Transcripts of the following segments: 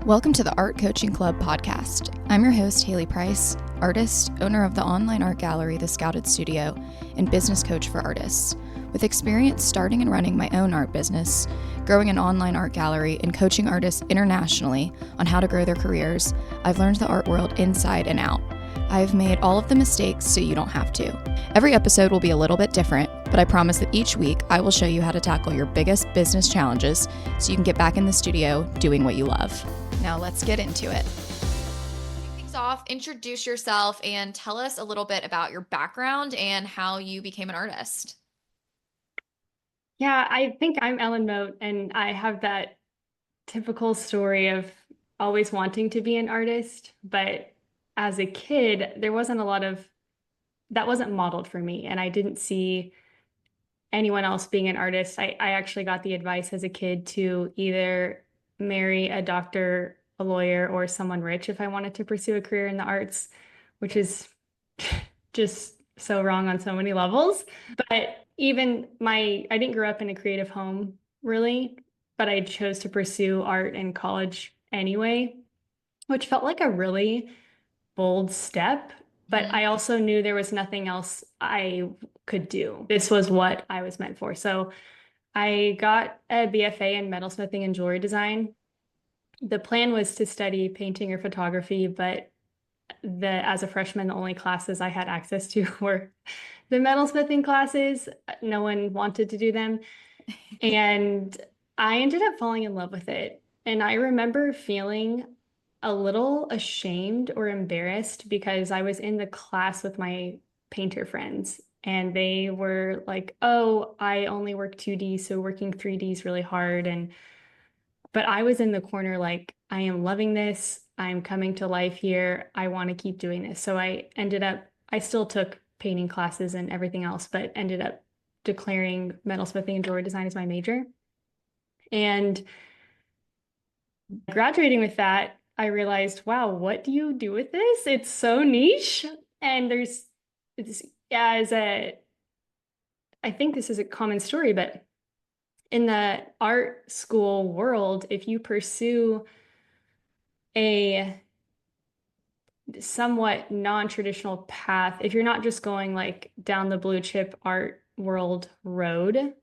Welcome to the Art Coaching Club podcast. I'm your host, Haley Price, artist, owner of the online art gallery, The Scouted Studio, and business coach for artists. With experience starting and running my own art business, growing an online art gallery, and coaching artists internationally on how to grow their careers, I've learned the art world inside and out. I've made all of the mistakes so you don't have to. Every episode will be a little bit different, but I promise that each week I will show you how to tackle your biggest business challenges so you can get back in the studio doing what you love. Now let's get into it. Kick things off, introduce yourself and tell us a little bit about your background and how you became an artist. Yeah, I think I'm Ellen Mote, and I have that typical story of always wanting to be an artist, but as a kid, there wasn't a lot of that wasn't modeled for me, and I didn't see anyone else being an artist. I actually got the advice as a kid to either marry a doctor, a lawyer, or someone rich if I wanted to pursue a career in the arts, which is just so wrong on so many levels. But I didn't grow up in a creative home really, but I chose to pursue art in college anyway, which felt like a really bold step. But I also knew there was nothing else I could do. This was what I was meant for. So I got a BFA in metalsmithing and jewelry design. The plan was to study painting or photography, but as a freshman, the only classes I had access to were the metalsmithing classes. No one wanted to do them. And I ended up falling in love with it. And I remember feeling a little ashamed or embarrassed because I was in the class with my painter friends and they were like, "Oh, I only work 2D, so working 3D is really hard." But I was in the corner like, "I am loving this. I'm coming to life here. I want to keep doing this." So I still took painting classes and everything else, but ended up declaring metalsmithing and jewelry design as my major. And graduating with that, I realized, wow, what do you do with this? It's so niche. And it's, as a, I think this is a common story, but in the art school world, if you pursue a somewhat non-traditional path, if you're not just going like down the blue chip art world road,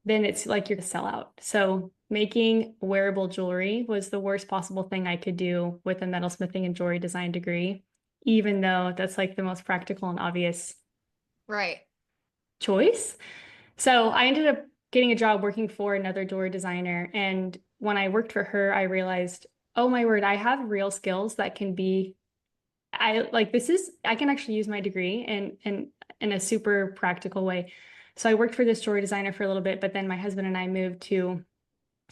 then it's like you're a sellout. So making wearable jewelry was the worst possible thing I could do with a metalsmithing and jewelry design degree, even though that's like the most practical and obvious Right. choice. So I ended up getting a job working for another jewelry designer. And when I worked for her, I realized, oh my word, I have real skills that can be, I can actually use my degree in a super practical way. So I worked for this jewelry designer for a little bit, but then my husband and I moved to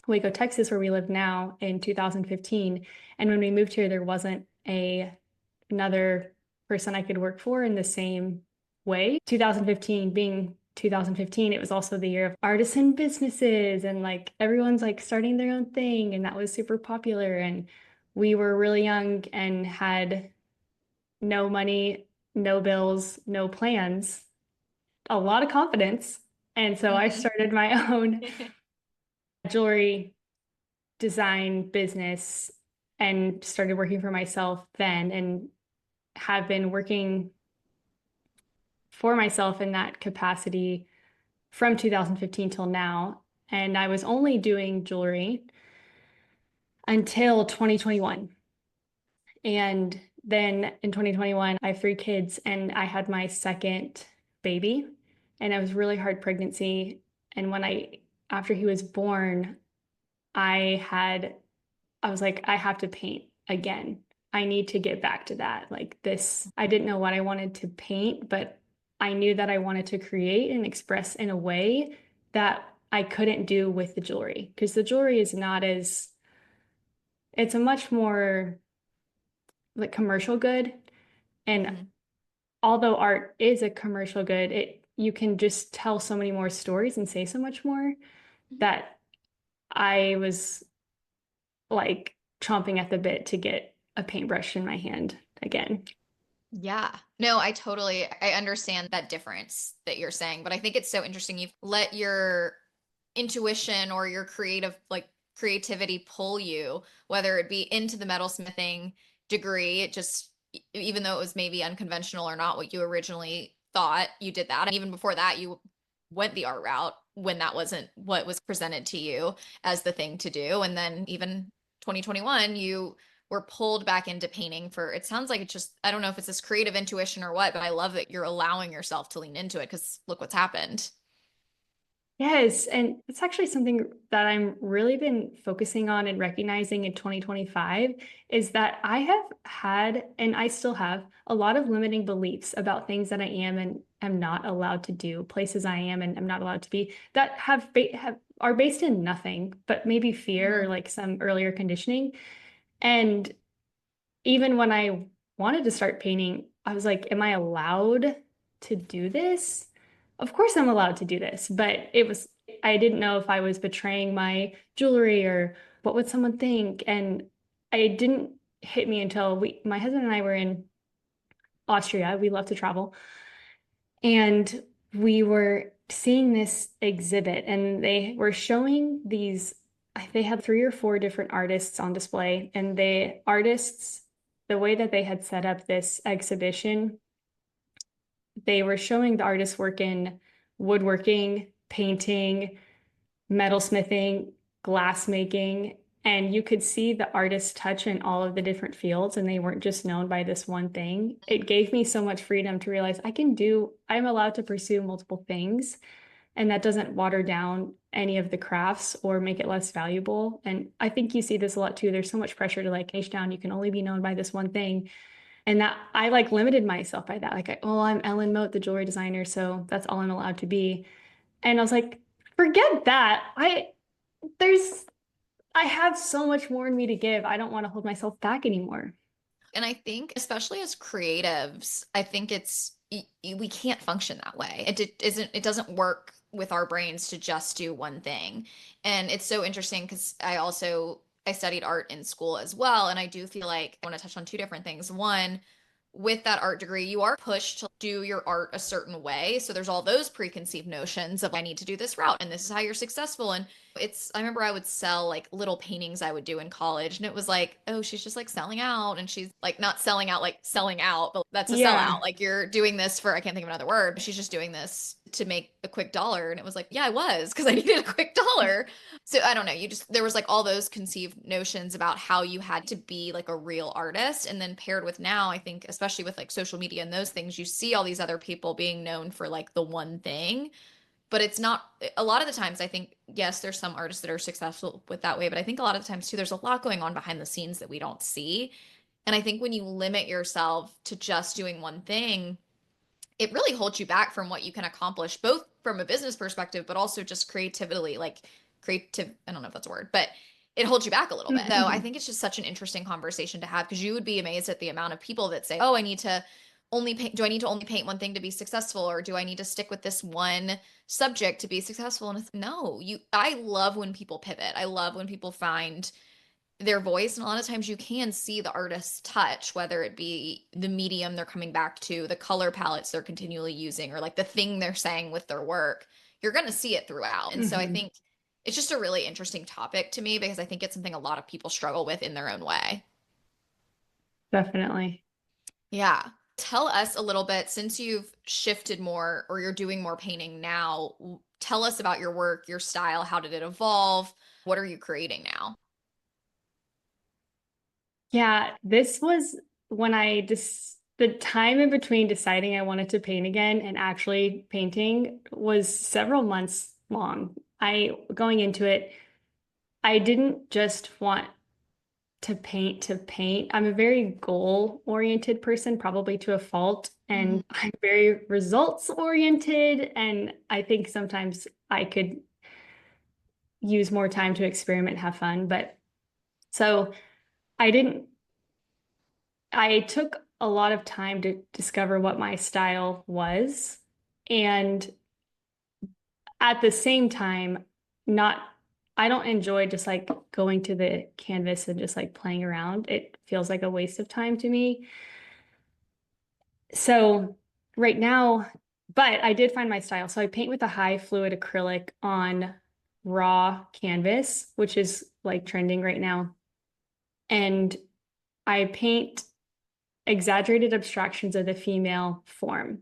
Waco, Texas, where we live now in 2015. And when we moved here, there wasn't another person I could work for in the same way. 2015 being 2015, it was also the year of artisan businesses and like everyone's like starting their own thing, and that was super popular. And we were really young and had no money, no bills, no plans, a lot of confidence. And so I started my own jewelry design business and started working for myself then, and have been working for myself in that capacity from 2015 till now. And I was only doing jewelry until 2021. And then in 2021, I have 3 kids and I had my second baby, and it was really hard pregnancy. And after he was born, I was like, I have to paint again. I need to get back to that. Like this, I didn't know what I wanted to paint, but I knew that I wanted to create and express in a way that I couldn't do with the jewelry, because the jewelry is not as, it's a much more like commercial good. And although art is a commercial good, you can just tell so many more stories and say so much more that I was like chomping at the bit to get a paintbrush in my hand again. Yeah. No, I understand that difference that you're saying, but I think it's so interesting. You've let your intuition or your creative like creativity pull you, whether it be into the metalsmithing degree, it just, even though it was maybe unconventional or not what you originally thought, you did that. And even before that, you went the art route when that wasn't what was presented to you as the thing to do. And then even 2021, you were pulled back into painting for, it sounds like it's just, I don't know if it's this creative intuition or what, but I love that you're allowing yourself to lean into it because look what's happened. Yes, and it's actually something that I'm really been focusing on and recognizing in 2025 is that I have had, and I still have, a lot of limiting beliefs about things that I am and am not allowed to do, places I am and am not allowed to be that have are based in nothing, but maybe fear or Mhm. like some earlier conditioning. And even when I wanted to start painting, I was like, am I allowed to do this? Of course I'm allowed to do this, but I didn't know if I was betraying my jewelry or what would someone think. And I didn't hit me until my husband and I were in Austria. We love to travel. And we were seeing this exhibit and they were showing they had three or four different artists on display and the way that they had set up this exhibition, they were showing the artists work in woodworking, painting, metalsmithing, glass making, and you could see the artist's touch in all of the different fields, and they weren't just known by this one thing. It gave me so much freedom to realize I'm allowed to pursue multiple things, and that doesn't water down any of the crafts or make it less valuable. And I think you see this a lot too. There's so much pressure to like niche down. You can only be known by this one thing. And that I like limited myself by that. I'm Ellen Mote, the jewelry designer, so that's all I'm allowed to be. And I was like, forget that. There's I have so much more in me to give. I don't want to hold myself back anymore. And I think, especially as creatives, I think we can't function that way. It doesn't work with our brains to just do one thing. And it's so interesting because I studied art in school as well. And I do feel like I want to touch on two different things. One, with that art degree, you are pushed to do your art a certain way. So there's all those preconceived notions of I need to do this route and this is how you're successful. And I remember I would sell like little paintings I would do in college and it was like, oh, she's just like selling out and she's like not selling out like selling out, but that's a sellout. Yeah. Like you're doing this for I can't think of another word, but she's just doing this to make a quick dollar. And it was like, yeah, I was because I needed a quick dollar. So I don't know, there was like all those conceived notions about how you had to be like a real artist. And then paired with now, I think, especially with like social media and those things, you see all these other people being known for like the one thing. But it's not a lot of the times, I think, yes, there's some artists that are successful with that way, but I think a lot of the times too, there's a lot going on behind the scenes that we don't see. And I think when you limit yourself to just doing one thing, it really holds you back from what you can accomplish, both from a business perspective, but also just creatively, like creative. I don't know if that's a word, but it holds you back a little bit. So I Mhm. think it's just such an interesting conversation to have because you would be amazed at the amount of people that say, oh, I need to only paint, do I need to only paint one thing to be successful? Or do I need to stick with this one subject to be successful? And it's no, I love when people pivot. I love when people find their voice. And a lot of times you can see the artist's touch, whether it be the medium they're coming back to, the color palettes they're continually using, or like the thing they're saying with their work. You're going to see it throughout. And so I Mhm. think it's just a really interesting topic to me because I think it's something a lot of people struggle with in their own way. Definitely. Yeah. Tell us a little bit since you've shifted more or you're doing more painting now. Tell us about your work, your style. How did it evolve? What are you creating now? Yeah, this was when the time in between deciding I wanted to paint again and actually painting was several months long. Going into it, I didn't just want to paint. I'm a very goal-oriented person, probably to a fault, Mhm. and I'm very results-oriented. And I think sometimes I could use more time to experiment, have fun. But so I didn't, I took a lot of time to discover what my style was. And at the same time, not, I don't enjoy just like going to the canvas and just like playing around. It feels like a waste of time to me. So right now, but I did find my style. So I paint with a high fluid acrylic on raw canvas, which is like trending right now. And I paint exaggerated abstractions of the female form.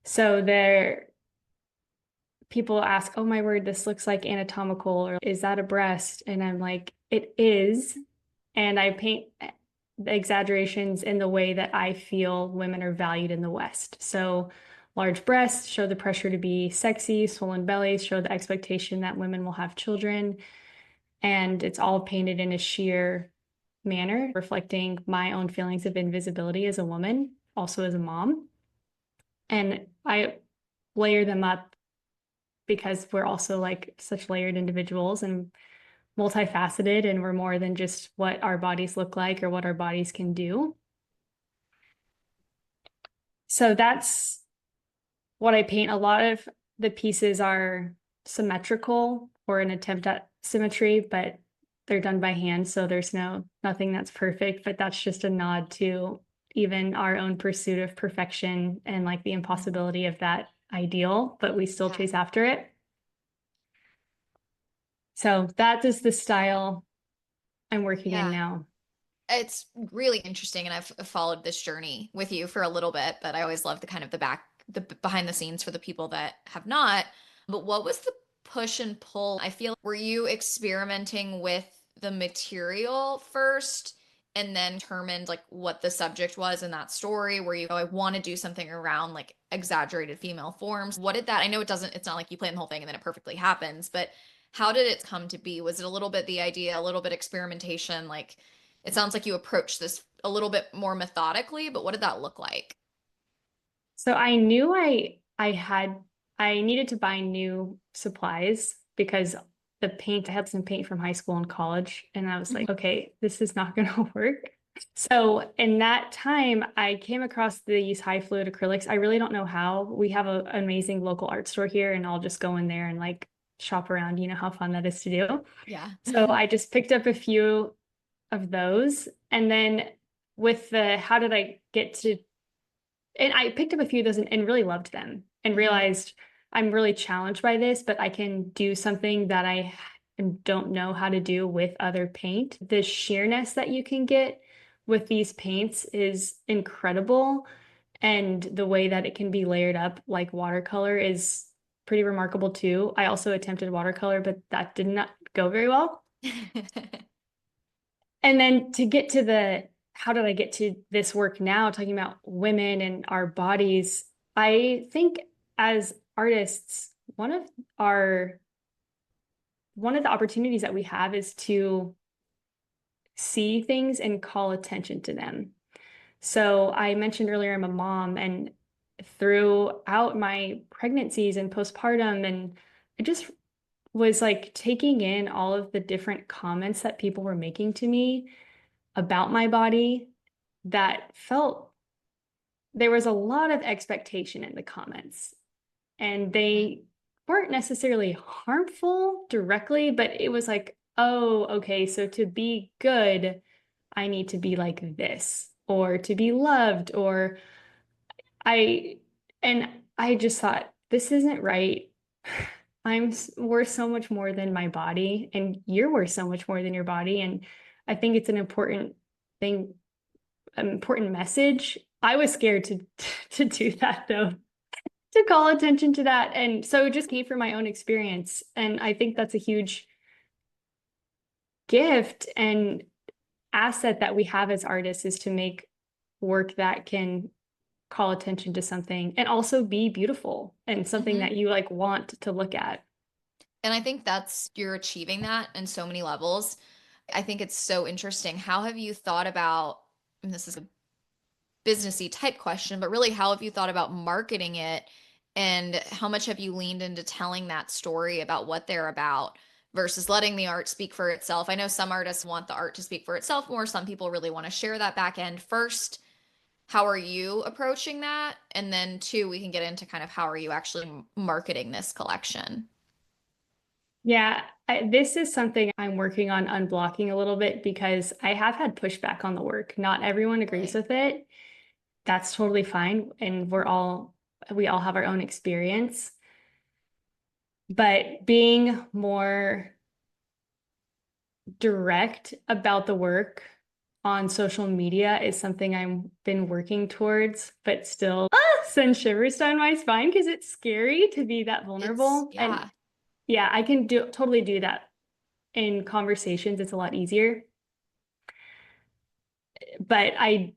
So there, people ask, oh my word, this looks like anatomical, or is that a breast? And I'm like, it is. And I paint the exaggerations in the way that I feel women are valued in the West. So large breasts show the pressure to be sexy, swollen bellies show the expectation that women will have children. And it's all painted in a sheer manner, reflecting my own feelings of invisibility as a woman, also as a mom. And I layer them up because we're also like such layered individuals and multifaceted, and we're more than just what our bodies look like or what our bodies can do. So that's what I paint. A lot of the pieces are symmetrical or an attempt at symmetry, but they're done by hand. So there's nothing that's perfect, but that's just a nod to even our own pursuit of perfection and like the impossibility of that ideal, but we still chase after it. So that is the style I'm working in now. It's really interesting, and I've followed this journey with you for a little bit, but I always love the behind the scenes for the people that have not. But what was the push and pull? I feel, were you experimenting with the material first and then determined like what the subject was in that story? Where you, oh, I want to do something around like exaggerated female forms. What did that, I know it's not like you plan the whole thing and then it perfectly happens, but how did it come to be? Was it a little bit the idea, a little bit experimentation? Like, it sounds like you approached this a little bit more methodically, but what did that look like? So I knew I needed to buy new supplies because I had some paint from high school and college, and I was like, okay, this is not going to work. So in that time, I came across these high fluid acrylics. I really don't know how. We have an amazing local art store here, and I'll just go in there and like shop around. You know how fun that is to do. Yeah. So I just picked up a few of those, and then with the how did I get to, and I picked up a few of those and really loved them and realized I'm really challenged by this, but I can do something that I don't know how to do with other paint. The sheerness that you can get with these paints is incredible. And the way that it can be layered up like watercolor is pretty remarkable too. I also attempted watercolor, but that did not go very well. And then to get to the how did I get to this work now, talking about women and our bodies, I think as artists, our one of the opportunities that we have is to see things and call attention to them. So I mentioned earlier I'm a mom, and throughout my pregnancies and postpartum, and I just was like taking in all of the different comments that people were making to me about my body that felt there was a lot of expectation in the comments, and they weren't necessarily harmful directly, but it was like, oh, okay, so to be good, I need to be like this, or to be loved, or I, and I just thought, this isn't right. I'm worth so much more than my body, and you're worth so much more than your body. And I think it's an important thing, an important message. I was scared to to do that though, to call attention to that. And so it just came from my own experience. And I think that's a huge gift and asset that we have as artists, is to make work that can call attention to something and also be beautiful and something that you like want to look at. And I think you're achieving that in so many levels. I think it's so interesting. How have you thought about, and this is a businessy type question, but really, how have you thought about marketing it? And how much have you leaned into telling that story about what they're about versus letting the art speak for itself? I know some artists want the art to speak for itself more. Some people really want to share that back end first. How are you approaching that? And then two, we can get into kind of how are you actually marketing this collection? Yeah, this is something I'm working on unblocking a little bit because I have had pushback on the work. Not everyone agrees with it. That's totally fine. And we all have our own experience. But being more direct about the work on social media is something I've been working towards, but still sends shivers down my spine because it's scary to be that vulnerable. And Yeah. yeah, I can totally do that in conversations. It's a lot easier. But I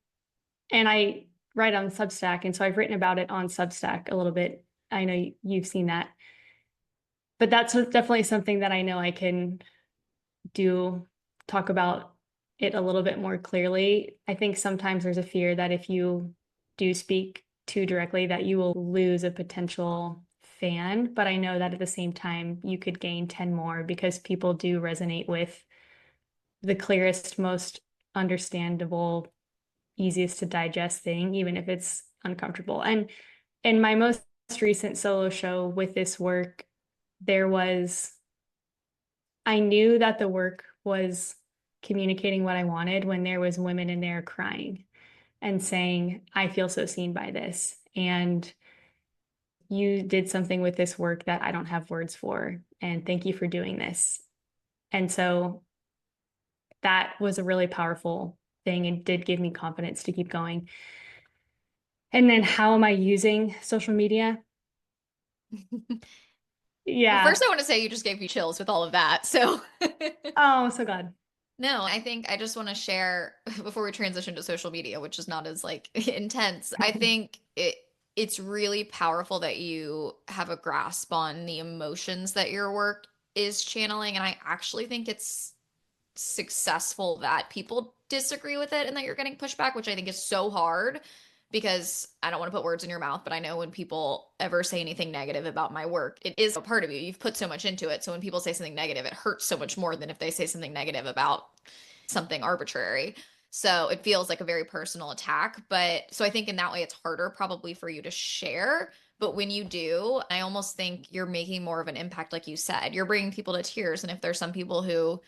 write on Substack, and so I've written about it on Substack a little bit. I know you've seen that, but that's definitely something that I know I can do, talk about it a little bit more clearly. I think sometimes there's a fear that if you do speak too directly, that you will lose a potential fan. But I know that at the same time, you could gain 10 more because people do resonate with the clearest, most understandable, easiest to digest thing, even if it's uncomfortable. And in my most recent solo show with this work, there was I knew that the work was communicating what I wanted when there was women in there crying and saying, I feel so seen by this. And you did something with this work that I don't have words for. And thank you for doing this. And so that was a really powerful thing and did give me confidence to keep going. And then how am I using social media? Well, Yeah. first I want to say you just gave me chills with all of that. So Oh, so glad. no, I think I just want to share before we transition to social media, which is not as like intense. I think it's really powerful that you have a grasp on the emotions that your work is channeling, and I actually think it's successful that people disagree with it and that you're getting pushback, which I think is so hard because I don't want to put words in your mouth, but I know when people ever say anything negative about my work, it is a part of you. You've put so much into it. So when people say something negative, it hurts so much more than if they say something negative about something arbitrary. So it feels like a very personal attack. But so I think in that way, it's harder probably for you to share. But when you do, I almost think you're making more of an impact, like you said. You're bringing people to tears. And if there's some people who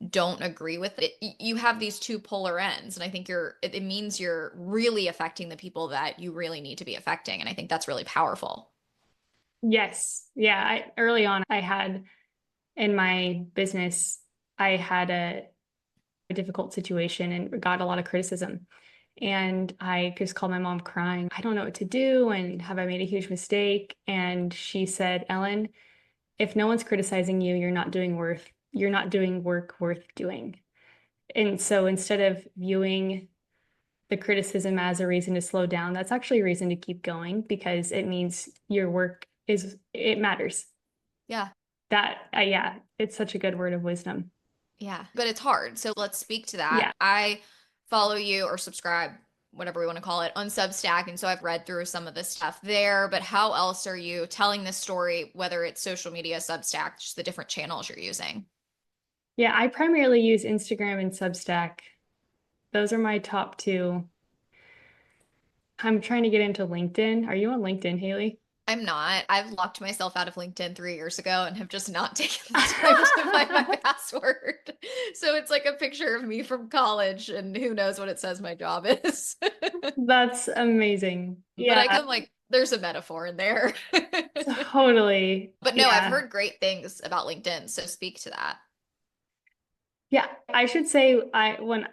don't agree with it, you have these two polar ends, and I think it means you're really affecting the people that you really need to be affecting, and I think that's really powerful. Yes. Yeah. Early on, I had in my business, I had a difficult situation and got a lot of criticism. And I just called my mom crying. I don't know what to do. And have I made a huge mistake? And she said, Ellen, if no one's criticizing you, you're not doing work worth doing. And so instead of viewing the criticism as a reason to slow down, that's actually a reason to keep going because it means your work it matters. Yeah. Yeah, it's such a good word of wisdom. Yeah, but it's hard. So let's speak to that. Yeah. I follow you or subscribe, whatever we want to call it, on Substack. And so I've read through some of the stuff there. But how else are you telling this story, whether it's social media, Substack, just the different channels you're using? Yeah, I primarily use Instagram and Substack. Those are my top two. I'm trying to get into LinkedIn. Are you on LinkedIn, Haley? I'm not. I've locked myself out of LinkedIn 3 years ago and have just not taken the time to find my password. So it's like a picture of me from college, and who knows what it says my job is. That's amazing. But Yeah, I can like, there's a metaphor in there. totally. But no, I've Yeah. heard great things about LinkedIn, so speak to that. Yeah, I should say when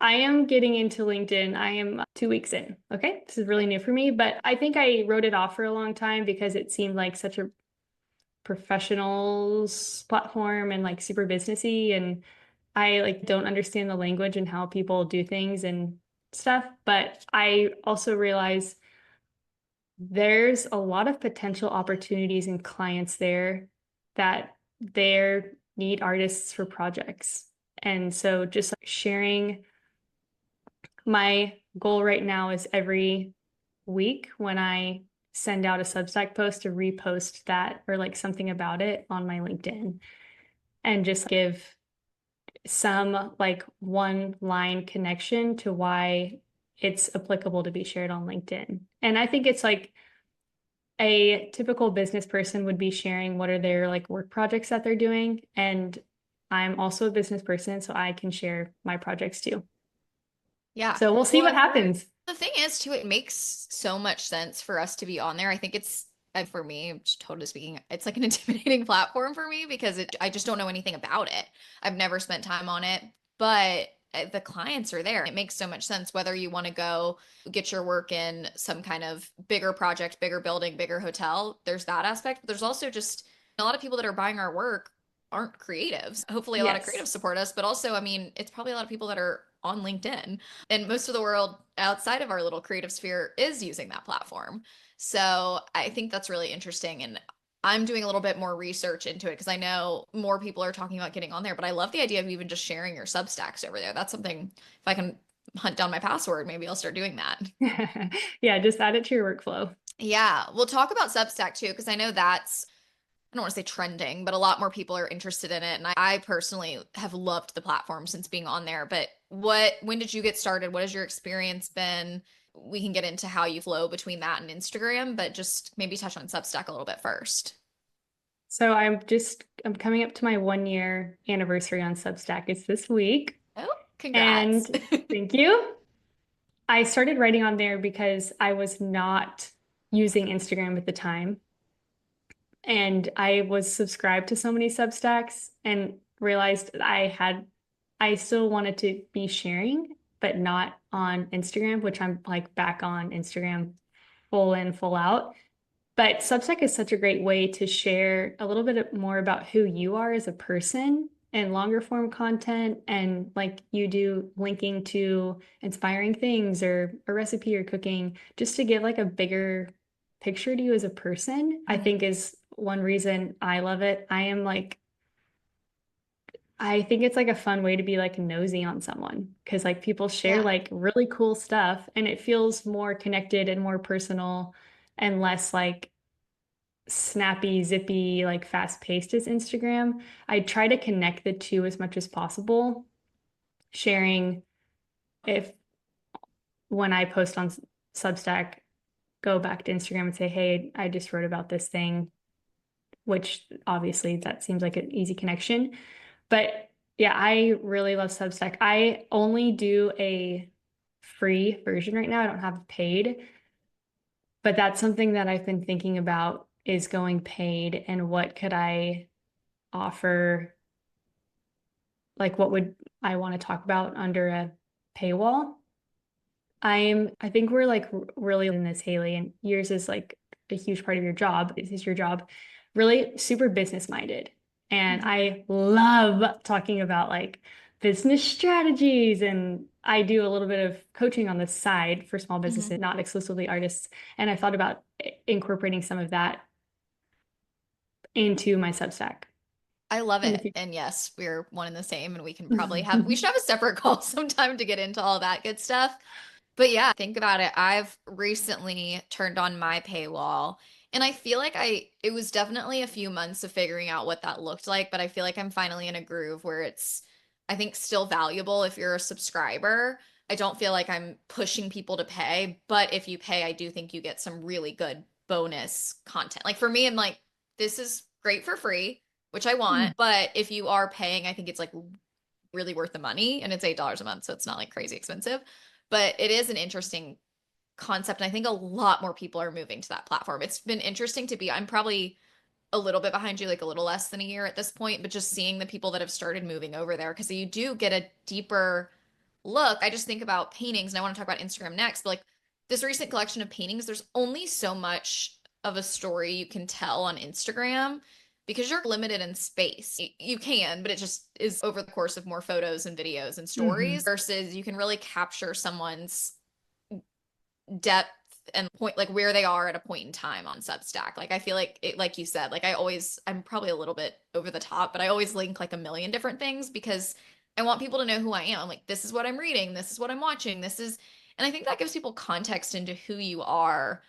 I am getting into LinkedIn, I am 2 weeks in. Okay. This is really new for me, but I think I wrote it off for a long time because it seemed like such a professionals platform and like super businessy. And I like don't understand the language and how people do things and stuff. But I also realize there's a lot of potential opportunities and clients there that they need artists for projects. And so just like sharing my goal right now is every week when I send out a Substack post to repost that or like something about it on my LinkedIn and just give some like one line connection to why it's applicable to be shared on LinkedIn. And I think it's like a typical business person would be sharing what are their like work projects that they're doing. And I'm also a business person, so I can share my projects too. Yeah. So we'll see Well, what happens. the thing is, too, it makes so much sense for us to be on there. I think it's And for me, just totally speaking, it's like an intimidating platform for me because I just don't know anything about it. I've never spent time on it, but the clients are there. It makes so much sense whether you want to go get your work in some kind of bigger project, bigger building, bigger hotel. There's that aspect, but there's also just a lot of people that are buying our work aren't creatives. Hopefully, a lot of Yes. creatives support us, but also, I mean, it's probably a lot of people that are on LinkedIn, and most of the world outside of our little creative sphere is using that platform. So I think that's really interesting. And I'm doing a little bit more research into it because I know more people are talking about getting on there. But I love the idea of even just sharing your Substacks over there. That's something, if I can hunt down my password, maybe I'll start doing that. Yeah, just add it to your workflow. Yeah, we'll talk about Substack too, because I know that's, I don't want to say trending, but a lot more people are interested in it. And I personally have loved the platform since being on there. But when did you get started? What has your experience been? We can get into how you flow between that and Instagram, but just maybe touch on Substack a little bit first. So I'm coming up to my 1 year anniversary on Substack. It's this week. Oh, congrats. And thank you. I started writing on there because I was not using Instagram at the time. And I was subscribed to so many Substacks and realized that I still wanted to be sharing, but not on Instagram, which I'm like back on Instagram full in, full out. But Substack is such a great way to share a little bit more about who you are as a person and longer form content. And like you do linking to inspiring things or a recipe or cooking, just to give like a bigger picture to you as a person, I Mhm. think is one reason I love it. I think it's like a fun way to be like nosy on someone because like people share Yeah. like really cool stuff and it feels more connected and more personal and less like snappy, zippy, like fast paced as Instagram. I try to connect the two as much as possible, sharing if when I post on Substack, go back to Instagram and say, hey, I just wrote about this thing, which obviously that seems like an easy connection. But yeah, I really love Substack. I only do a free version right now. I don't have paid, but that's something that I've been thinking about is going paid and what could I offer, like what would I want to talk about under a paywall? I think we're like really in this, Haley, and yours is like a huge part of your job. This is your job, really super business minded. And Mhm. I love talking about like business strategies. And I do a little bit of coaching on the side for small Mhm. businesses, not exclusively artists. And I thought about incorporating some of that into my Substack I love in the it. future. And yes, we're one and the same, and we should have a separate call sometime to get into all that good stuff. But yeah, think about it. I've recently turned on my paywall, and I feel like it was definitely a few months of figuring out what that looked like, but I feel like I'm finally in a groove where it's, I think, still valuable if you're a subscriber. I don't feel like I'm pushing people to pay, but if you pay, I do think you get some really good bonus content. Like for me, I'm like, this is great for free, which I want, but if you are paying, I think it's like really worth the money, and it's $8 a month, so it's not like crazy expensive. But it is an interesting concept, and I think a lot more people are moving to that platform. It's been interesting to be, I'm probably a little bit behind you, like a little less than a year at this point, but just seeing the people that have started moving over there, because you do get a deeper look. I just think about paintings, and I want to talk about Instagram next, but like this recent collection of paintings, there's only so much of a story you can tell on Instagram because you're limited in space. You can, but it just is over the course of more photos and videos and Mhm. stories versus you can really capture someone's depth and point, like where they are at a point in time on Substack. Like I feel like it, like you said, like I'm probably a little bit over the top, but I always link like a million different things because I want people to know who I am. Like this is what I'm reading, this is what I'm watching, and I think that gives people context into who you are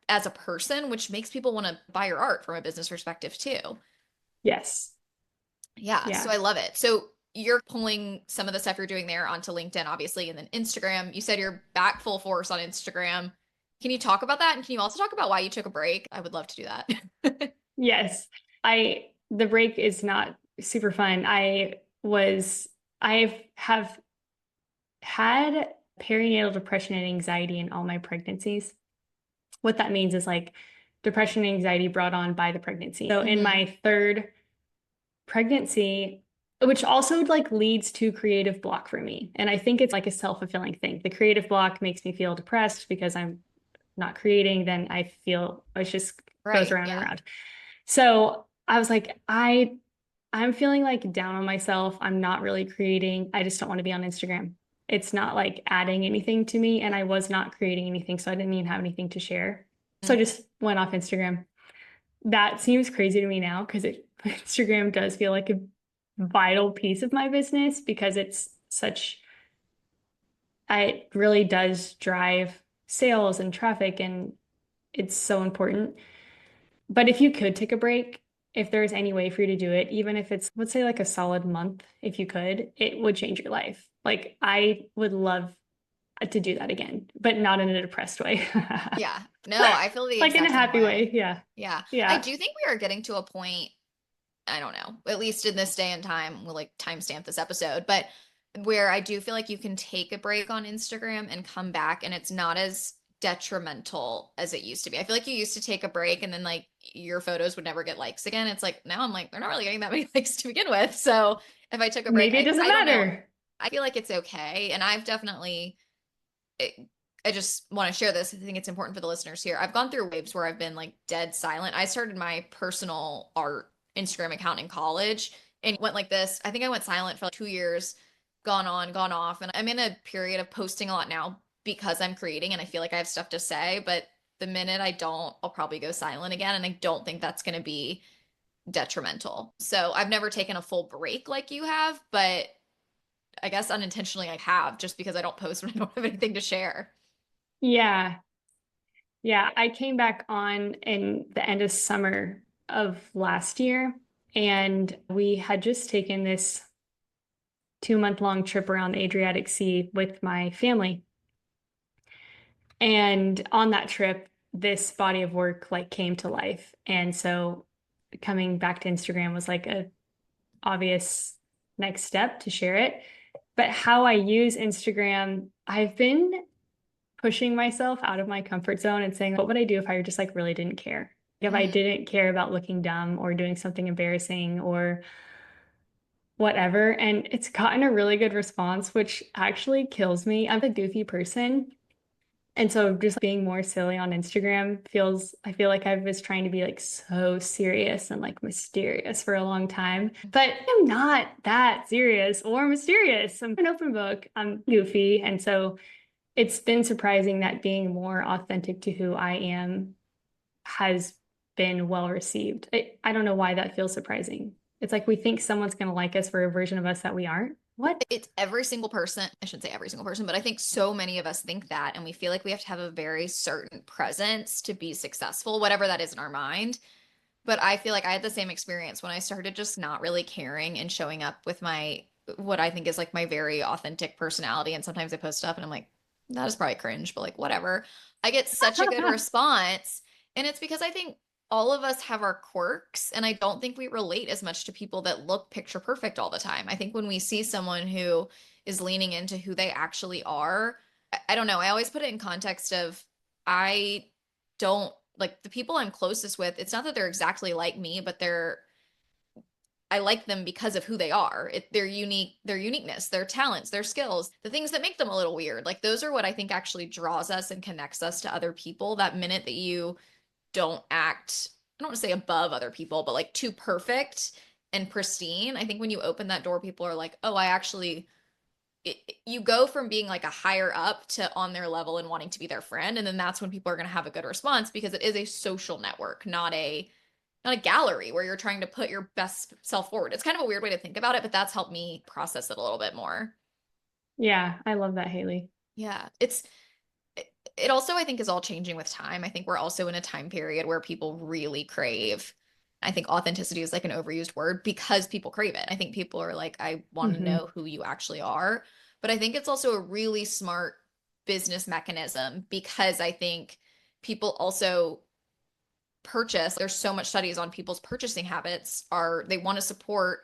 as a person, which makes people want to buy your art from a business perspective too. Yes. Yeah, so Yeah. I love it. So you're pulling some of the stuff you're doing there onto LinkedIn, obviously, and then Instagram. You said you're back full force on Instagram. Can you talk about that? And can you also talk about why you took a break? I would love to do that. Yes. The break is not super fun. I have had perinatal depression and anxiety in all my pregnancies. What that means is like depression and anxiety brought on by the pregnancy. So in Mm-hmm. my third pregnancy, which also like leads to creative block for me. And I think it's like a self-fulfilling thing. The creative block makes me feel depressed because I'm not creating, then I feel it just goes Right. around and Yeah. around. So I was like, I'm feeling like down on myself. I'm not really creating. I just don't want to be on Instagram. It's not like adding anything to me. And I was not creating anything. So I didn't even have anything to share. So I just went off Instagram. That seems crazy to me now because Instagram does feel like a vital piece of my business because it really does drive sales and traffic and it's so important. But if you could take a break, if there's any way for you to do it, even if it's, let's say, like a solid month, if you could, it would change your life. Like, I would love to do that again, but not in a depressed way. Yeah. No, I feel the Like in a exact same happy way. way. Yeah. Yeah. I Yeah. do think we are getting to a point, I don't know, at least in this day and time, we'll like timestamp this episode, but where I do feel like you can take a break on Instagram and come back and it's not as detrimental as it used to be. I feel like you used to take a break and then like your photos would never get likes again. It's like now I'm like, they're not really getting that many likes to begin with. So if I took a break, Maybe it doesn't I don't know. matter. I feel like it's okay. And I've definitely I just want to share this. I think it's important for the listeners here. I've gone through waves where I've been like dead silent. I started my personal art Instagram account in college and went like this. I think I went silent for like 2 years, gone on, gone off. And I'm in a period of posting a lot now because I'm creating and I feel like I have stuff to say. But the minute I don't, I'll probably go silent again. And I don't think that's going to be detrimental. So I've never taken a full break like you have, but I guess unintentionally I have just because I don't post when I don't have anything to share. Yeah. Yeah. I came back on in the end of summer of last year, and we had just taken this 2-month long trip around the Adriatic Sea with my family. And on that trip, this body of work like came to life. And so coming back to Instagram was like a obvious next step to share it. But how I use Instagram, I've been pushing myself out of my comfort zone and saying, what would I do if I just like really didn't care? If I Mm-hmm. didn't care about looking dumb or doing something embarrassing or whatever. And it's gotten a really good response, which actually kills me. I'm a goofy person. And so just being more silly on Instagram I feel like I was trying to be like so serious and like mysterious for a long time. But I'm not that serious or mysterious. I'm an open book. I'm goofy. And so it's been surprising that being more authentic to who I am has been well received. I don't know why that feels surprising. It's like we think someone's going to like us for a version of us that we aren't. What? It's every single person. I shouldn't say every single person, but I think so many of us think that. And we feel like we have to have a very certain presence to be successful, whatever that is in our mind. But I feel like I had the same experience when I started just not really caring and showing up with what I think is like my very authentic personality. And sometimes I post stuff and I'm like, that is probably cringe, but like, whatever. I get such a good response. And it's because I think all of us have our quirks. And I don't think we relate as much to people that look picture perfect all the time. I think when we see someone who is leaning into who they actually are, I don't know. I always put it in context of I don't like the people I'm closest with. It's not that they're exactly like me, but I like them because of who they are. Their uniqueness, their talents, their skills, the things that make them a little weird. Like those are what I think actually draws us and connects us to other people. That minute that you don't act, I don't want to say above other people, but like too perfect and pristine. I think when you open that door, people are like, oh, you go from being like a higher up to on their level and wanting to be their friend. And then that's when people are going to have a good response because it is a social network, not a gallery where you're trying to put your best self forward. It's kind of a weird way to think about it, but that's helped me process it a little bit more. Yeah, I love that, Haley. Yeah. It also I think is all changing with time. I think we're also in a time period where people really crave. I think authenticity is like an overused word because people crave it. I think people are like, I want to Hmm. know who you actually are. But I think it's also a really smart business mechanism because I think people also purchase. There's so much studies on people's purchasing habits are they want to support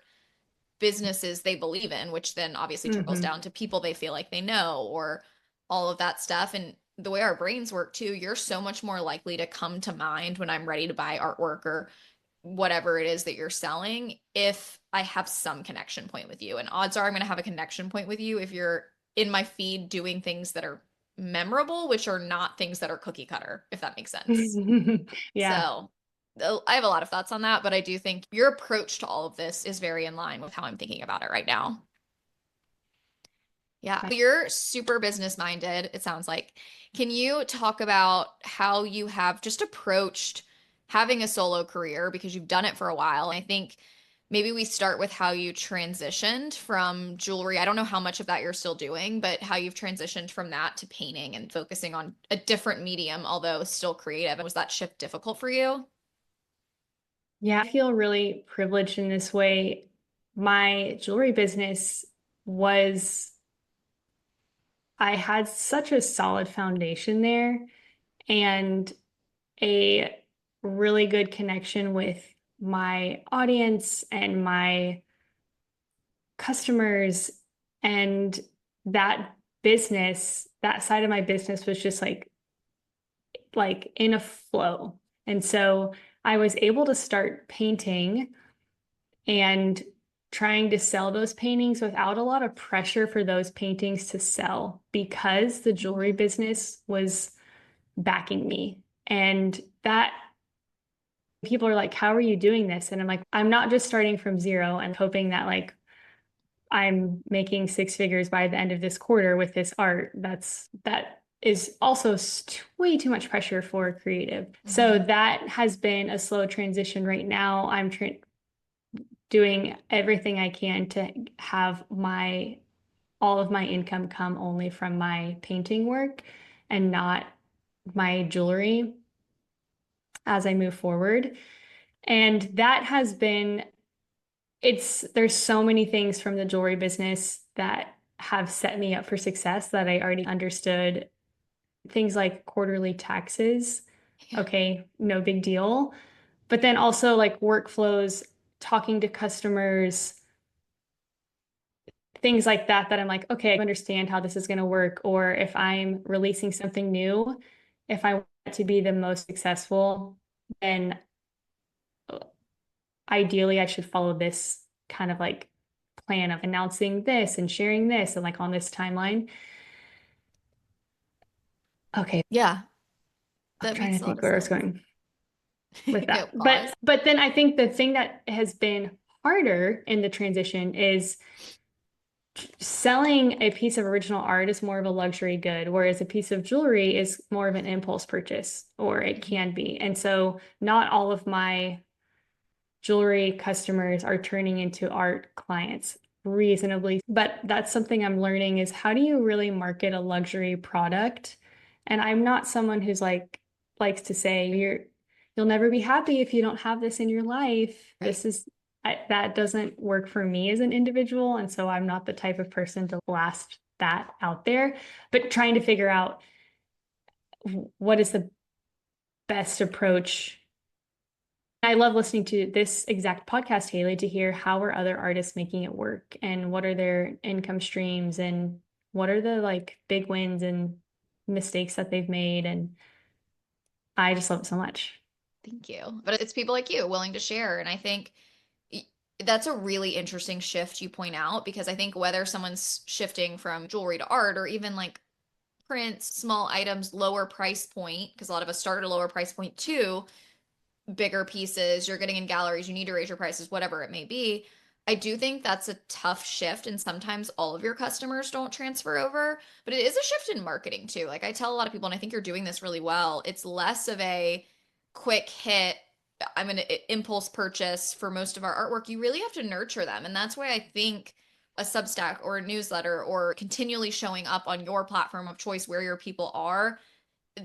businesses they believe in, which then obviously trickles Hmm. down to people they feel like they know or all of that stuff. And the way our brains work too, you're so much more likely to come to mind when I'm ready to buy artwork or whatever it is that you're selling if I have some connection point with you. And odds are I'm going to have a connection point with you if you're in my feed doing things that are memorable, which are not things that are cookie cutter, if that makes sense. Yeah. So I have a lot of thoughts on that, but I do think your approach to all of this is very in line with how I'm thinking about it right now. Yeah, you're super business minded, it sounds like. Can you talk about how you have just approached having a solo career because you've done it for a while? I think maybe we start with how you transitioned from jewelry. I don't know how much of that you're still doing, but how you've transitioned from that to painting and focusing on a different medium, although still creative. Was that shift difficult for you? Yeah, I feel really privileged in this way. My jewelry business was, I had such a solid foundation there and a really good connection with my audience and my customers. And that business, that side of my business was just like in a flow. And so I was able to start painting and trying to sell those paintings without a lot of pressure for those paintings to sell because the jewelry business was backing me. And that people are like, how are you doing this? And I'm like, I'm not just starting from zero and hoping that like I'm making six figures by the end of this quarter with this art. That is also way too much pressure for creative. So Mhm. that has been a slow transition right now. I'm doing everything I can to have my all of my income come only from my painting work and not my jewelry as I move forward. And that has been there's so many things from the jewelry business that have set me up for success that I already understood. Things like quarterly taxes. Yeah. Okay, no big deal. But then also like workflows, talking to customers, things like that, that I'm like, okay, I understand how this is going to work. Or if I'm releasing something new, if I want it to be the most successful, then ideally I should follow this kind of like plan of announcing this and sharing this and like on this timeline. Okay, Yeah, I'm that trying makes to a lot think of where I was sense. going with No, that. pause. But then I think the thing that has been harder in the transition is selling a piece of original art is more of a luxury good, whereas a piece of jewelry is more of an impulse purchase, or it Mhm. can be. And so not all of my jewelry customers are turning into art clients reasonably. But that's something I'm learning is how do you really market a luxury product? And I'm not someone who's like likes to say you'll never be happy if you don't have this in your life. Right. That doesn't work for me as an individual. And so I'm not the type of person to blast that out there, but trying to figure out what is the best approach. I love listening to this exact podcast, Haley, to hear how are other artists making it work and what are their income streams and what are the like big wins and mistakes that they've made. And I just love it so much. Thank you. But it's people like you willing to share. And I think that's a really interesting shift you point out because I think whether someone's shifting from jewelry to art or even like prints, small items, lower price point, because a lot of us start at a lower price point too, bigger pieces, you're getting in galleries, you need to raise your prices, whatever it may be. I do think that's a tough shift, and sometimes all of your customers don't transfer over, but it is a shift in marketing too. Like I tell a lot of people, and I think you're doing this really well, it's less of a quick hit. I'm an impulse purchase for most of our artwork. You really have to nurture them. And that's why I think a Substack or a newsletter or continually showing up on your platform of choice where your people are,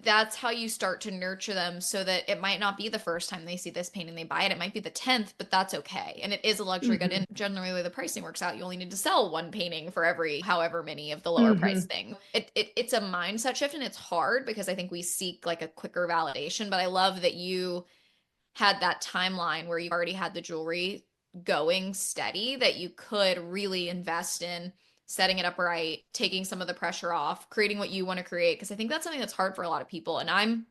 that's how you start to nurture them so that it might not be the first time they see this painting they buy it. It might be the 10th, but that's okay. And it is a luxury good. Mm-hmm. And generally the pricing works out. You only need to sell one painting for every however many of the lower price Mm-hmm. thing. It's a mindset shift and it's hard because I think we seek like a quicker validation. But I love that you had that timeline where you already had the jewelry going steady that you could really invest in setting it up right, taking some of the pressure off, creating what you want to create. Because I think that's something that's hard for a lot of people. And I'm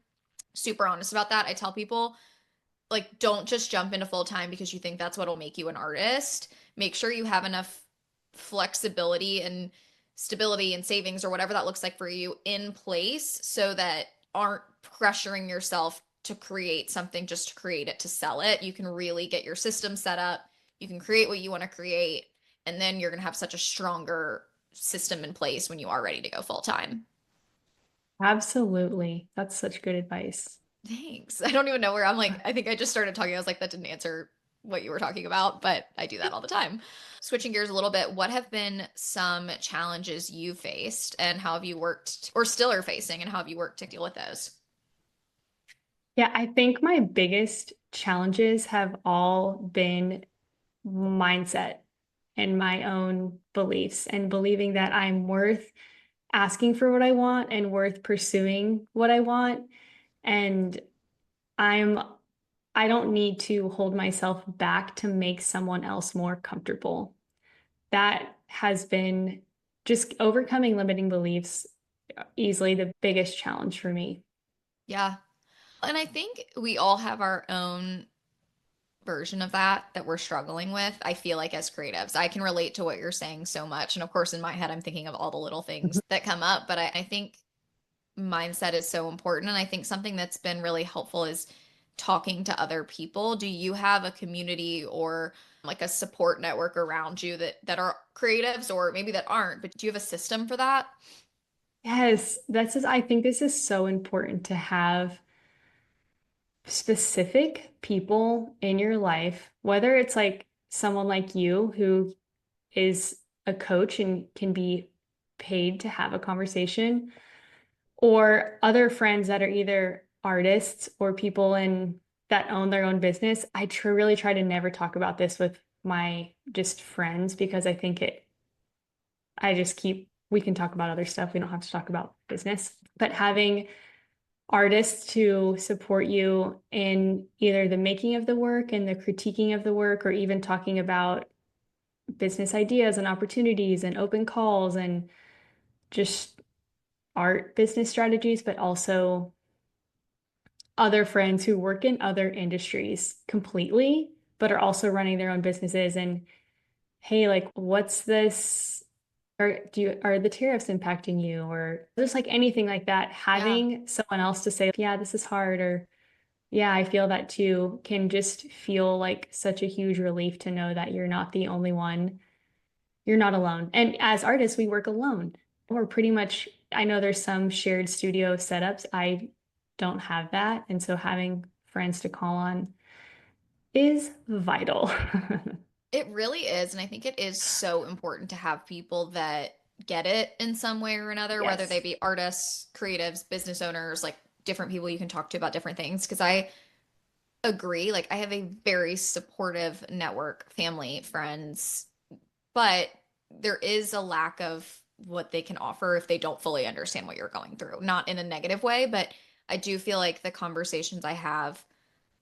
super honest about that. I tell people, like, don't just jump into full time because you think that's what'll make you an artist. Make sure you have enough flexibility and stability and savings or whatever that looks like for you in place so that aren't pressuring yourself to create something just to create it to sell it. You can really get your system set up. You can create what you want to create, and then you're going to have such a stronger system in place when you are ready to go full time. Absolutely. That's such good advice. Thanks. I don't even know where I'm like, I think I just started talking. I was like, that didn't answer what you were talking about, but I do that all the time. Switching gears a little bit, what have been some challenges you faced and how have you worked or still are facing and how have you worked to deal with those? Yeah, I think my biggest challenges have all been mindset and my own beliefs and believing that I'm worth asking for what I want and worth pursuing what I want. And I'm I don't need to hold myself back to make someone else more comfortable. That has been just overcoming limiting beliefs easily the biggest challenge for me. Yeah. And I think we all have our own version of that we're struggling with. I feel like as creatives, I can relate to what you're saying so much. And of course, in my head, I'm thinking of all the little things that come up, but I think mindset is so important. And I think something that's been really helpful is talking to other people. Do you have a community or like a support network around you that are creatives or maybe that aren't, but do you have a system for that? Yes, that's just, I think this is so important to have specific people in your life, whether it's like someone like you who is a coach and can be paid to have a conversation, or other friends that are either artists or people in that own their own business. Really try to never talk about this with my just friends because I think I just we can talk about other stuff. We don't have to talk about business, but having artists to support you in either the making of the work and the critiquing of the work, or even talking about business ideas and opportunities and open calls and just art business strategies, but also other friends who work in other industries completely, but are also running their own businesses. And hey, like, what's this? Or are the tariffs impacting you? Or just like anything like that, Yeah. having someone else to say, yeah, this is hard, or yeah, I feel that too, can just feel like such a huge relief to know that you're not the only one. You're not alone. And as artists, we work alone. We're pretty much, I know there's some shared studio setups. I don't have that. And so having friends to call on is vital. It really is. And I think it is so important to have people that get it in some way or another, whether they Yes. be artists, creatives, business owners, like different people you can talk to about different things. Because I agree, like I have a very supportive network, family, friends, but there is a lack of what they can offer if they don't fully understand what you're going through. Not in a negative way, but I do feel like the conversations I have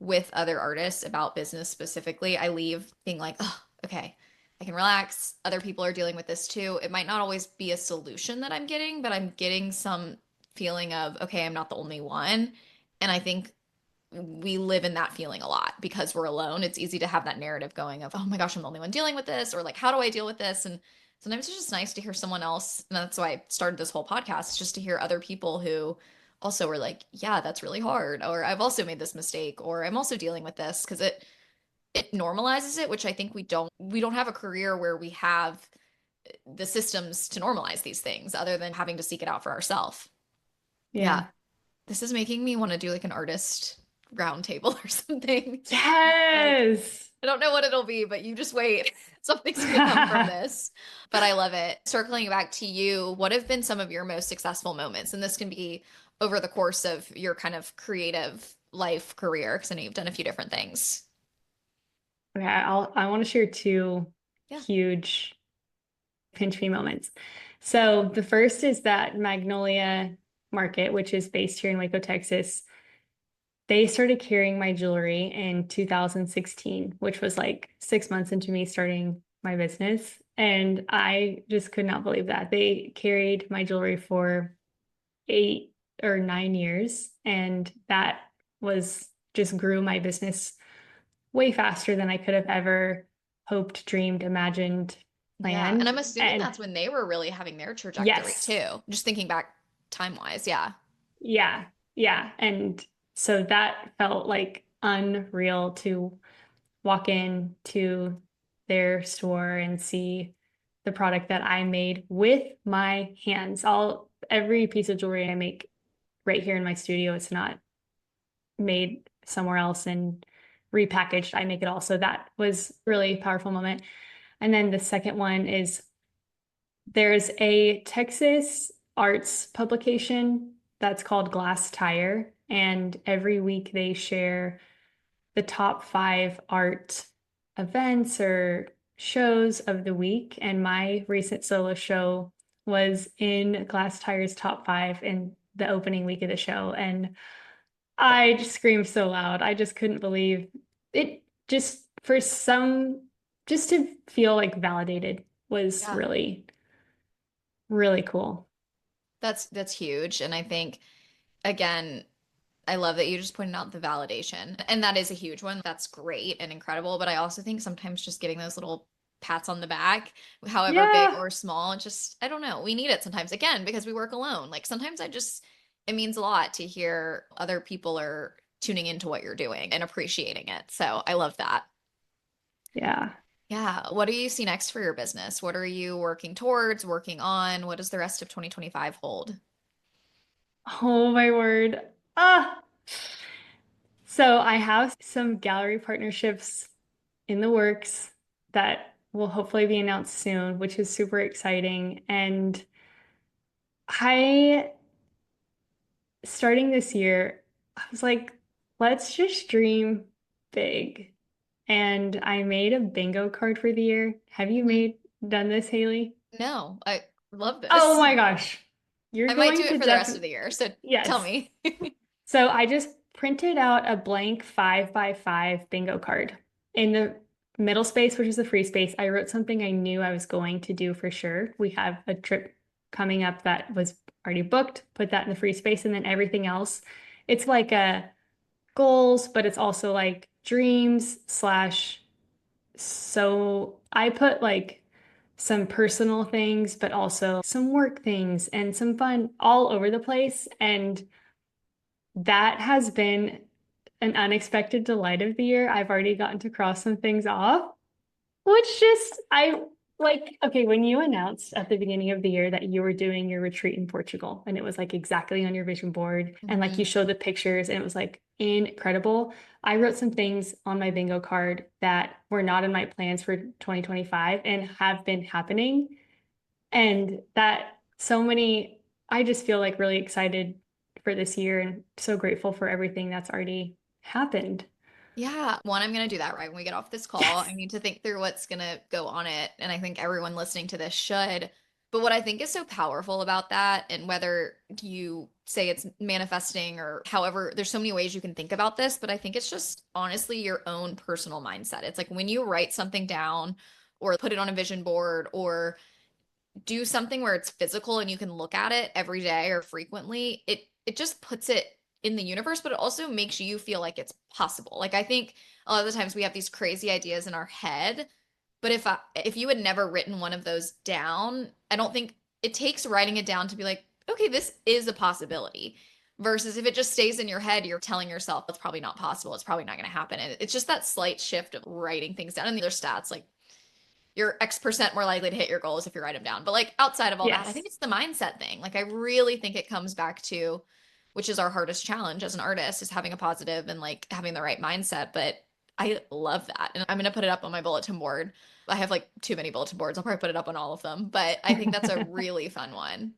with other artists about business specifically, I leave being like, oh, okay, I can relax. Other people are dealing with this too. It might not always be a solution that I'm getting, but I'm getting some feeling of, okay, I'm not the only one. And I think we live in that feeling a lot because we're alone. It's easy to have that narrative going of, oh my gosh, I'm the only one dealing with this, or like, how do I deal with this? And sometimes it's just nice to hear someone else. And that's why I started this whole podcast, just to hear other people who also were like, yeah, that's really hard, or I've also made this mistake, or I'm also dealing with this because it normalizes it, which I think we don't have a career where we have the systems to normalize these things other than having to seek it out for ourselves. Yeah. Yeah. This is making me want to do like an artist roundtable or something. Like, Yes. I don't know what it'll be, but you just wait. Something's going to come from this. But I love it. Circling back to you, what have been some of your most successful moments? And this can be over the course of your kind of creative life career, because I know you've done a few different things. Okay, I want to share two Yeah. huge pinch me moments. So the first is that Magnolia Market, which is based here in Waco, Texas. They started carrying my jewelry in 2016, which was like 6 months into me starting my business. And I just could not believe that. They carried my jewelry for 8 or 9 years. And that was just grew my business way faster than I could have ever hoped, dreamed, imagined, Yeah. And planned. I'm assuming And that's when they were really having their trajectory yes, too. Just thinking back time-wise. Yeah. yeah, yeah. And so that felt like unreal to walk in to their store and see the product that I made with my hands. Every piece of jewelry I make right here in my studio, it's not made somewhere else and repackaged. I make it all. So that was really a powerful moment. And then the second one is there's a Texas arts publication that's called Glass Tire. And every week they share the top 5 art events or shows of the week. And my recent solo show was in Glass Tire's top 5 in the opening week of the show. And I just screamed so loud. I just couldn't believe it. Just just to feel like validated was Yeah. really, really cool. That's huge. And I think again, I love that you just pointed out the validation. And that is a huge one. That's great and incredible. But I also think sometimes just getting those little pats on the back, however big Yeah. or small, just, I don't know. We need it sometimes, again, because we work alone. Like sometimes it means a lot to hear other people are tuning into what you're doing and appreciating it. So I love that. Yeah. Yeah. What do you see next for your business? What are you working towards, working on? What does the rest of 2025 hold? Oh my word. Ah. So I have some gallery partnerships in the works that will hopefully be announced soon, which is super exciting. And I, starting this year, I was like, let's just dream big. And I made a bingo card for the year. Have you Mhm. done this, Haley? No, I love Oh this. my gosh. You're I might do going it to for the rest of definitely, the year. So tell yes. me. So I just printed out a blank 5 by 5 bingo card. In the middle space, which is the free space, I wrote something I knew I was going to do for sure. We have a trip coming up that was already booked, put that in the free space, and then everything else. It's like a goals, but it's also like dreams slash. So I put like some personal things, but also some work things and some fun all over the place. And that has been an unexpected delight of the year. I've already gotten to cross some things off, which just, I like, okay, when you announced at the beginning of the year that you were doing your retreat in Portugal and it was like exactly on your vision board and like you Mhm. showed the pictures and it was like incredible. I wrote some things on my bingo card that were not in my plans for 2025 and have been happening. And that so many, I just feel like really excited for this year and so grateful for everything that's already happened. Yeah. One, I'm going to do that right when we get off this call. I Yes. need to think through what's going to go on it. And I think everyone listening to this should. But what I think is so powerful about that, and whether you say it's manifesting or however, there's so many ways you can think about this, but I think it's just honestly your own personal mindset. It's like when you write something down or put it on a vision board or do something where it's physical and you can look at it every day or frequently, it just puts it in the universe, but it also makes you feel like it's possible. Like I think a lot of the times we have these crazy ideas in our head, but if you had never written one of those down, I don't think it takes writing it down to be like, okay, this is a possibility. Versus if it just stays in your head, you're telling yourself it's probably not possible, it's probably not going to happen. And it's just that slight shift of writing things down. And the other stats like you're X% more likely to hit your goals if you write them down. But like outside of all that, I Yes. think it's the mindset thing. Like I really think it comes back to, which is our hardest challenge as an artist, is having a positive and like having the right mindset. But I love that. And I'm going to put it up on my bulletin board. I have like too many bulletin boards. I'll probably put it up on all of them. But I think that's a really fun one.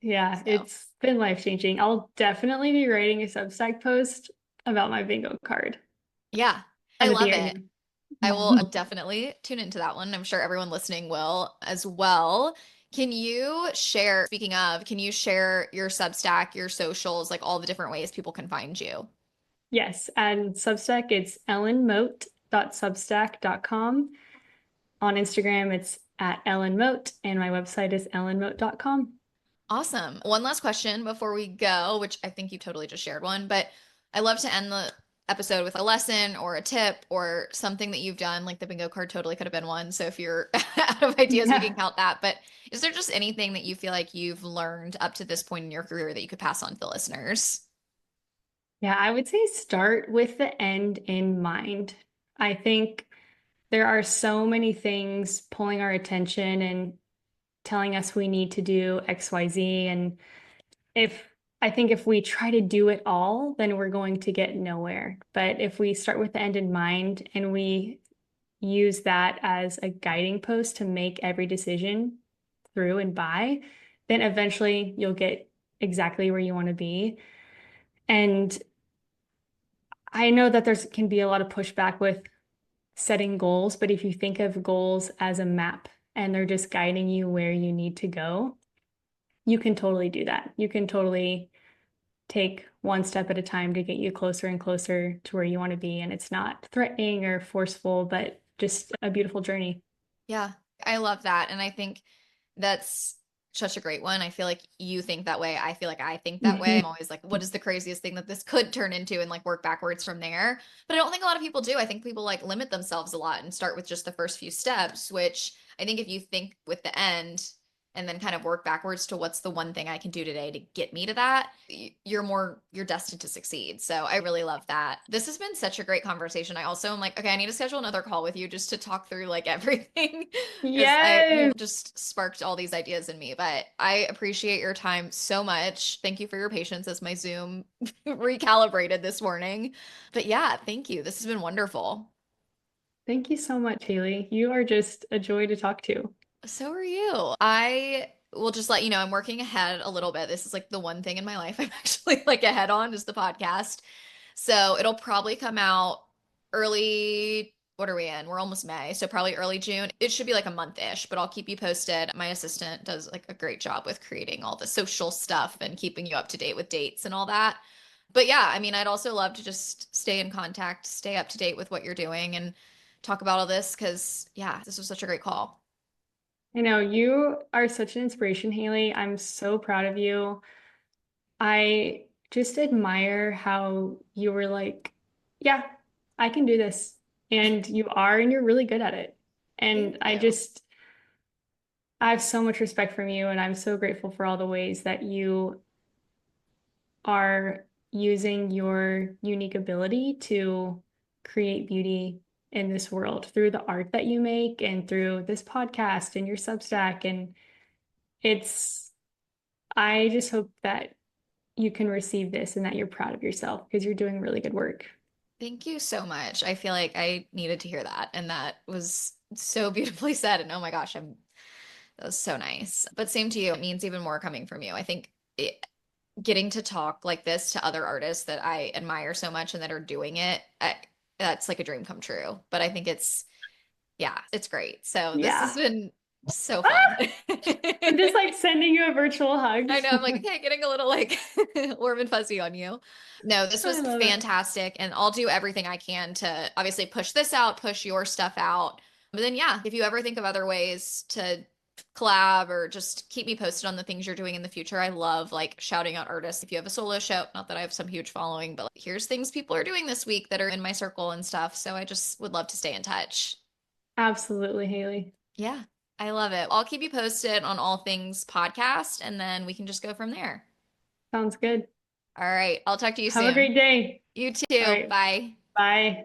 Yeah, So it's been life-changing. I'll definitely be writing a Substack post about my bingo card yeah, I at the love it. end. I will definitely tune into that one. I'm sure everyone listening will as well. Can you share, speaking of, can you share your Substack, your socials, like all the different ways people can find you? Yes, and Substack, it's ellenmote.substack.com. On Instagram, it's at Ellen Mote, and my website is ellenmote.com. Awesome. One last question before we go, which I think you totally just shared one, but I love to end the episode with a lesson or a tip or something that you've done. Like the bingo card totally could have been one. So if you're out of ideas, we can Yeah. count that. But is there just anything that you feel like you've learned up to this point in your career that you could pass on to the listeners? Yeah, I would say start with the end in mind. I think there are so many things pulling our attention and telling us we need to do XYZ. And if I think if we try to do it all, then we're going to get nowhere. But if we start with the end in mind and we use that as a guiding post to make every decision through and by, then eventually you'll get exactly where you want to be. And I know that there's can be a lot of pushback with setting goals, but if you think of goals as a map and they're just guiding you where you need to go, you can totally do that. You can totally take one step at a time to get you closer and closer to where you want to be. And it's not threatening or forceful, but just a beautiful journey. Yeah, I love that. And I think that's such a great one. I feel like you think that way. I feel like I think that way. I'm always like, what is the craziest thing that this could turn into and like work backwards from there? But I don't think a lot of people do. I think people like limit themselves a lot and start with just the first few steps, which I think if you think with the end and then kind of work backwards to what's the one thing I can do today to get me to that, you're destined to succeed. So I really love that. This has been such a great conversation. I also am like, okay, I need to schedule another call with you just to talk through like everything because I you Yes. just sparked all these ideas in me. But I appreciate your time so much. Thank you for your patience as my Zoom recalibrated this morning. But yeah, thank you. This has been wonderful. Thank you so much, Haley. You are just a joy to talk to. So are you. I will just let you know I'm working ahead a little bit. This is like the one thing in my life I'm actually like ahead on is the podcast. So it'll probably come out early. What are we in? We're almost May. So probably early June. It should be like a month-ish, but I'll keep you posted. My assistant does like a great job with creating all the social stuff and keeping you up to date with dates and all that. But yeah, I mean, I'd also love to just stay in contact, stay up to date with what you're doing and talk about all this because yeah, this was such a great call. I know you are such an inspiration, Haley. I'm so proud of you. I just admire how you were like, yeah, I can do this. And you are, and you're really good at it. And Thank you. I have so much respect from you, and I'm so grateful for all the ways that you are using your unique ability to create beauty in this world through the art that you make and through this podcast and your Substack. And it's, I just hope that you can receive this and that you're proud of yourself because you're doing really good work. Thank you so much. I feel like I needed to hear that. And that was so beautifully said. And oh my gosh, that was so nice. But same to you. It means even more coming from you. I think getting to talk like this to other artists that I admire so much and that are doing it, that's like a dream come true. But I think yeah, it's great. So this has Yeah. been so fun. Ah! I'm just like sending you a virtual hug. I know. I'm like, okay, getting a little like warm and fuzzy on you. No, this I was love it. fantastic. And I'll do everything I can to obviously push this out, push your stuff out. But then, yeah, if you ever think of other ways to collab or just keep me posted on the things you're doing in the future, I love like shouting out artists. If you have a solo show, not that I have some huge following, but like, here's things people are doing this week that are in my circle and stuff. So I just would love to stay in touch. Absolutely, Haley. Yeah, I love it. I'll keep you posted on all things podcast and then we can just go from there. Sounds good. All right. I'll talk to you Have a soon. great day. You All too. right. Bye. Bye.